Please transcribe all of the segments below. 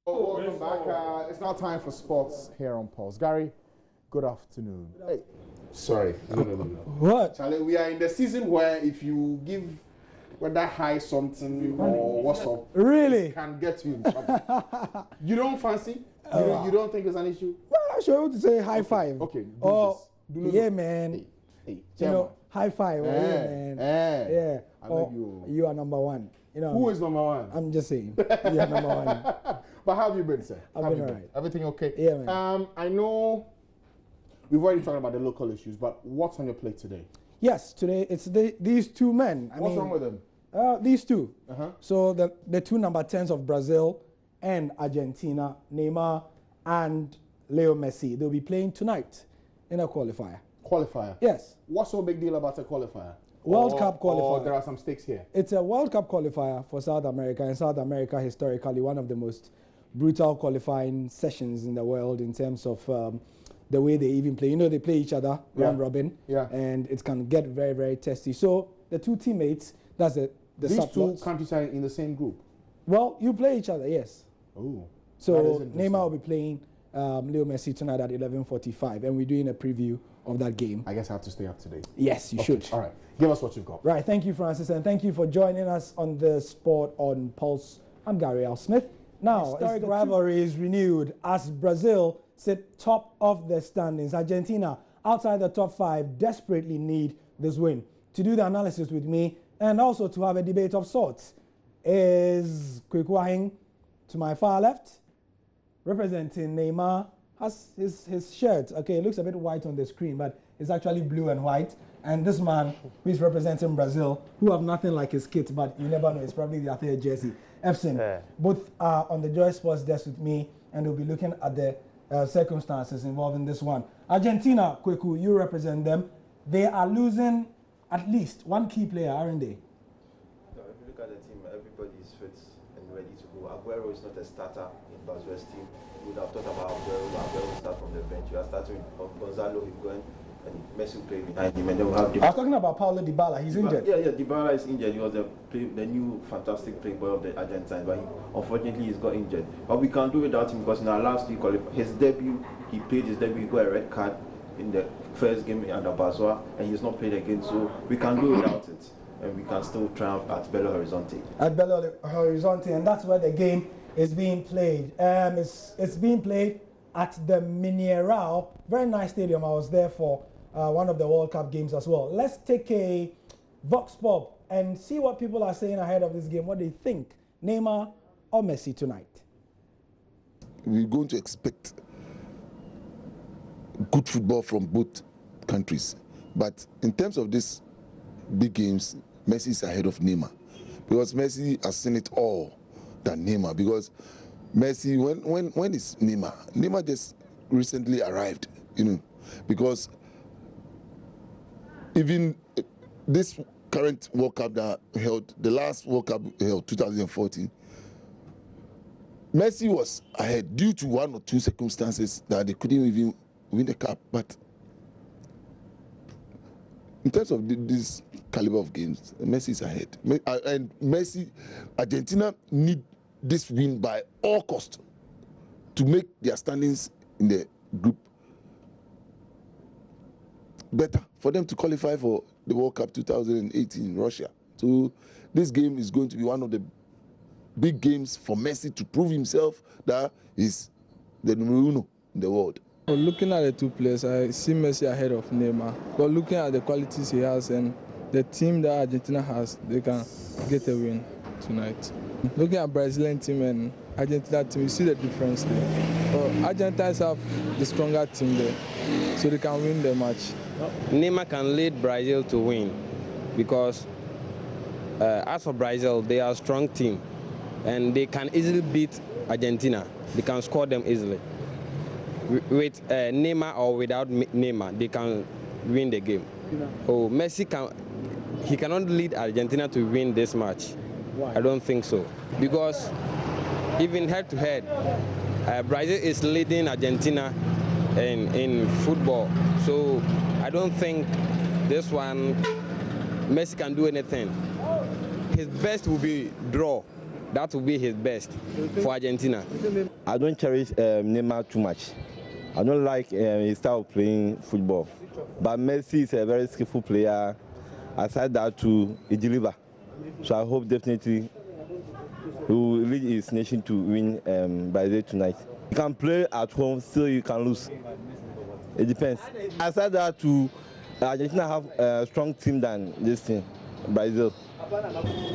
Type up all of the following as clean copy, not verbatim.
Welcome back. It's now time for sports here on Pulse. Gary, good afternoon. Hey, sorry. No. What? Charlie, we are in the season where if you give whether high something or what's up, really it can get you in trouble. You don't fancy? You don't think it's an issue? Well, I should able to say high five. Okay. Yeah, man. Hey, high five. Yeah, man. Yeah. You are number one. You know. Who is number one? I'm just saying. You are number one. But how have you been, sir? I've been all right. Everything okay? Yeah, man. I know we've already talked about the local issues, but what's on your plate today? Yes, today it's these two men. What's wrong with them? These two. Uh-huh. So the two number 10s of Brazil and Argentina, Neymar and Leo Messi, they'll be playing tonight in a qualifier. Qualifier? Yes. What's so big deal about a qualifier? World Cup qualifier. Or there are some stakes here? It's a World Cup qualifier for South America, and South America historically one of the most brutal qualifying sessions in the world in terms of the way they even play. You know, they play each other, round robin, and it can get very, very testy. So the two teammates, that's the These two countries are in the same group? Well, you play each other, yes. Oh. So Neymar will be playing Leo Messi tonight at 11:45, and we're doing a preview of that game. I guess I have to stay up to date. Yes, you should. All right. Give us what you've got. Right. Thank you, Francis, and thank you for joining us on the Sport on Pulse. I'm Gary L. Smith. Now, historic rivalry is renewed as Brazil sit top of the standings. Argentina, outside the top 5, desperately need this win. To do the analysis with me and also to have a debate of sorts is Kweku Ahing to my far left, representing Neymar. Has his shirt, okay, it looks a bit white on the screen, but it's actually blue and white. And this man who is representing Brazil, who have nothing like his kit, but you never know, it's probably the Athletic jersey. Efson, both are on the Joy Sports desk with me, and we'll be looking at the circumstances involving this one. Argentina, Kweku, you represent them. They are losing at least one key player, aren't they? No, if you look at the team, everybody is fit and ready to go. Aguero is not a starter in Brazil's team. We would have thought about Aguero. Aguero will start from the bench. You are starting with Gonzalo Higuain, and Messi will play behind him, and then we'll have. I was talking about Paulo Dybala. He's injured. Yeah, Dybala is injured. He was the new fantastic playboy of the Argentines, but unfortunately he's got injured. But we can't do without him because in our last league his debut, he played his debut. He got a red card in the first game under Basua, and he's not played again. So we can do without it, and we can still triumph at Belo Horizonte. At Belo Horizonte, and that's where the game is being played. It's being played at the Mineirão, very nice stadium. I was there for one of the World Cup games as well. Let's take a vox pop and see what people are saying ahead of this game, what they think, Neymar or Messi tonight. We're going to expect good football from both countries. But in terms of these big games, Messi is ahead of Neymar. Because Messi has seen it all than Neymar. Because Messi, when is Neymar? Neymar just recently arrived, you know. Because even this current World Cup that held, the last World Cup held, 2014, Messi was ahead due to one or two circumstances that they couldn't even win the cup. But in terms of this caliber of games, Messi is ahead. And Messi, Argentina need this win by all costs to make their standings in the group better for them to qualify for the World Cup 2018 in Russia. So this game is going to be one of the big games for Messi to prove himself that he's the numero uno in the world. Looking at the two players, I see Messi ahead of Neymar. But looking at the qualities he has and the team that Argentina has, they can get a win tonight. Looking at Brazilian team and Argentina team, you see the difference there. But Argentines have the stronger team there, so they can win the match. Neymar can lead Brazil to win because as for Brazil, they are a strong team and they can easily beat Argentina. They can score them easily. With Neymar or without Neymar, they can win the game. Oh, Messi cannot lead Argentina to win this match. Why? I don't think so. Because even head to head, Brazil is leading Argentina in football. So I don't think this one Messi can do anything. His best will be draw that will be his best for Argentina. I don't cherish Neymar too much. I don't like his style of playing football. But Messi is a very skillful player. Aside that, too, he delivers. So I hope definitely he will lead his nation to win Brazil tonight. You can play at home, still you can lose. It depends. Aside that, too, Argentina have a strong team than this team, Brazil.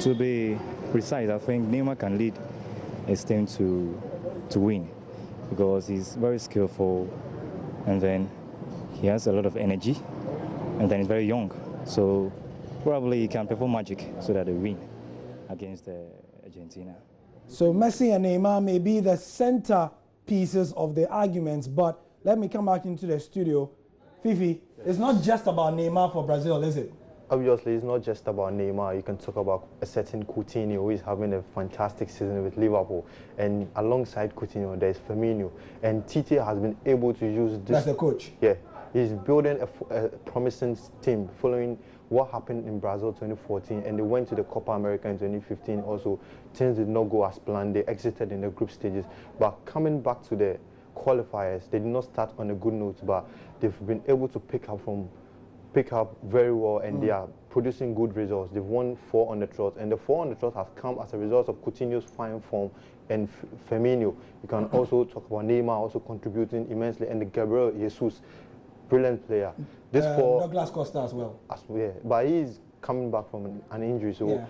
To be precise, I think Neymar can lead his team to win because he's very skillful and then he has a lot of energy and then he's very young. So probably he can perform magic so that they win against Argentina. So Messi and Neymar may be the center pieces of the arguments, but let me come back into the studio. Fifi, it's not just about Neymar for Brazil, is it? Obviously, it's not just about Neymar. You can talk about a certain Coutinho who is having a fantastic season with Liverpool. And alongside Coutinho, there's Firmino. And Tite has been able to use this. That's the coach. Yeah. He's building a promising team following what happened in Brazil 2014. And they went to the Copa America in 2015. Also, things did not go as planned. They exited in the group stages. But coming back to the qualifiers, they did not start on a good note, but they've been able to pick up very well, and they are producing good results. They've won 4 on the trot, and the 4 on the trot has come as a result of Coutinho's fine form and Firmino. You can also talk about Neymar also contributing immensely, and the Gabriel Jesus, brilliant player. This Douglas Costa as well. Yeah, but he's coming back from an injury, so yeah.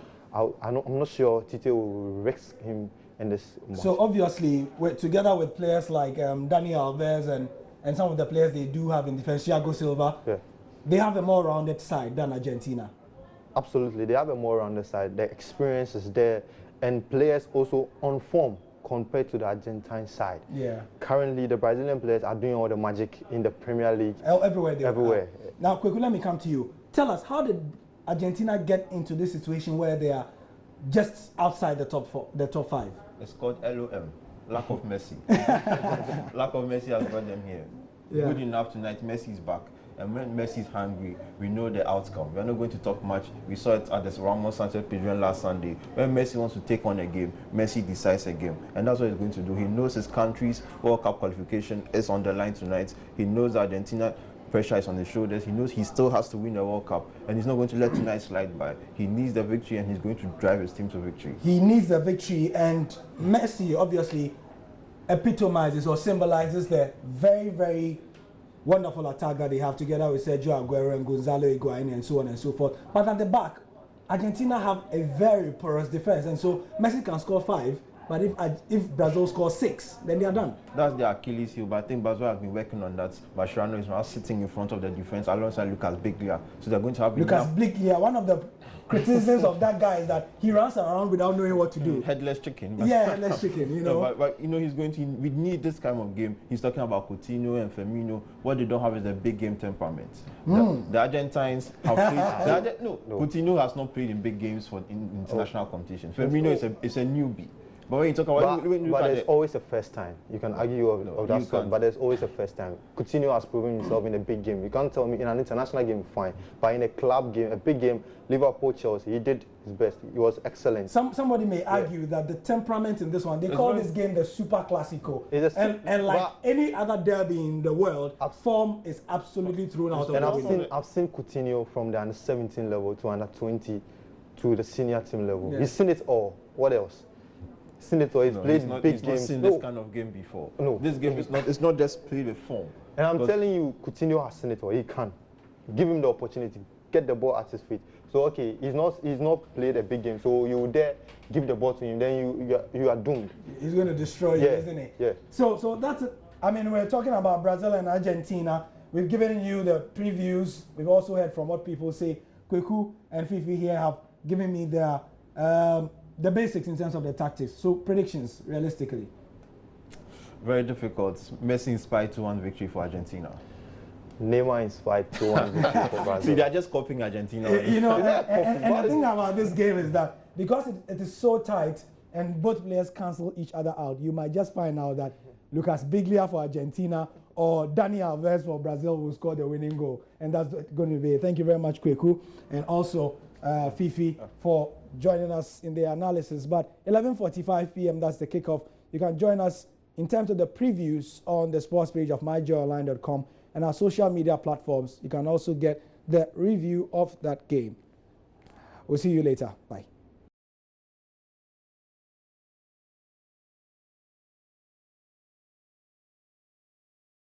I'm not sure Tite will risk him in this match. So obviously, together with players like Daniel Alves and some of the players they do have in defense, Thiago Silva, yeah. They have a more rounded side than Argentina. Absolutely, they have a more rounded side. The experience is there, and players also on form compared to the Argentine side. Yeah. Currently, the Brazilian players are doing all the magic in the Premier League. Everywhere they Everywhere. are. Now, quickly, let me come to you. Tell us, how did Argentina get into this situation where they are just outside the top 5? It's called LOM, lack of Messi. Lack of Messi has brought them here. Yeah. Good enough tonight, Messi is back. And when Messi is hungry, we know the outcome. We're not going to talk much. We saw it at the Ramos Sanchez Pidgeon last Sunday. When Messi wants to take on a game, Messi decides a game. And that's what he's going to do. He knows his country's World Cup qualification is on the line tonight. He knows Argentina pressure is on his shoulders. He knows he still has to win the World Cup. And he's not going to let tonight slide by. He needs the victory, and he's going to drive his team to victory. He needs the victory, and Messi obviously epitomizes or symbolizes the very, very wonderful attack that they have together with Sergio Aguero and Gonzalo Higuain and so on and so forth. But at the back, Argentina have a very porous defense, and so Messi can score 5, but if Brazil scores 6, then they are done. That's the Achilles heel, but I think Brazil has been working on that. Mascherano is now sitting in front of the defense alongside Lucas Biglia. So they're going to have Lucas Biglia, one of the criticisms of that guy is that he runs around without knowing what to do. Headless chicken. Yeah, headless chicken, you know. No, but you know, he's going to, we need this kind of game. He's talking about Coutinho and Firmino. What they don't have is a big game temperament. The Argentines have played, no, Coutinho has not played in big games in international competition. Firmino is a newbie. But when you talk about but there's always a first time. You can argue of that sort, but there's always a first time. Coutinho has proven himself in a big game. You can't tell me in an international game, fine. But in a club game, a big game, Liverpool, Chelsea, he did his best. He was excellent. Somebody may argue that the temperament in this one, they call this game the Super Classico. And like any other derby in the world, form is absolutely thrown out of the window. I've seen Coutinho from the under 17 level to under 20 to the senior team level. Yeah. He's seen it all. What else? Senator, he's played big games. He's not seen this kind of game before. No. This game is not, it's not just played with form. And I'm telling you, Coutinho has Senator. He can. Give him the opportunity. Get the ball at his feet. So, okay, he's not played a big game. So you dare give the ball to him, then you are doomed. He's going to destroy you, isn't he? Yeah. So that's it. I mean, we're talking about Brazil and Argentina. We've given you the previews. We've also heard from what people say. Kweku and Fifi here have given me the basics in terms of the tactics. So predictions, realistically. Very difficult. Messi inspired 2-1 victory for Argentina. Neymar inspired 2-1 victory for Brazil. See, they're just copying Argentina. You know, and the thing about this game is that because it is so tight and both players cancel each other out, you might just find out that Lucas Biglia for Argentina or Daniel Alves for Brazil will score the winning goal. And that's going to be it. Thank you very much, Kweku. And also, Fifi, for joining us in the analysis. But 11:45 p.m., that's the kickoff. You can join us in terms of the previews on the sports page of myjoyonline.com and our social media platforms. You can also get the review of that game. We'll see you later. Bye.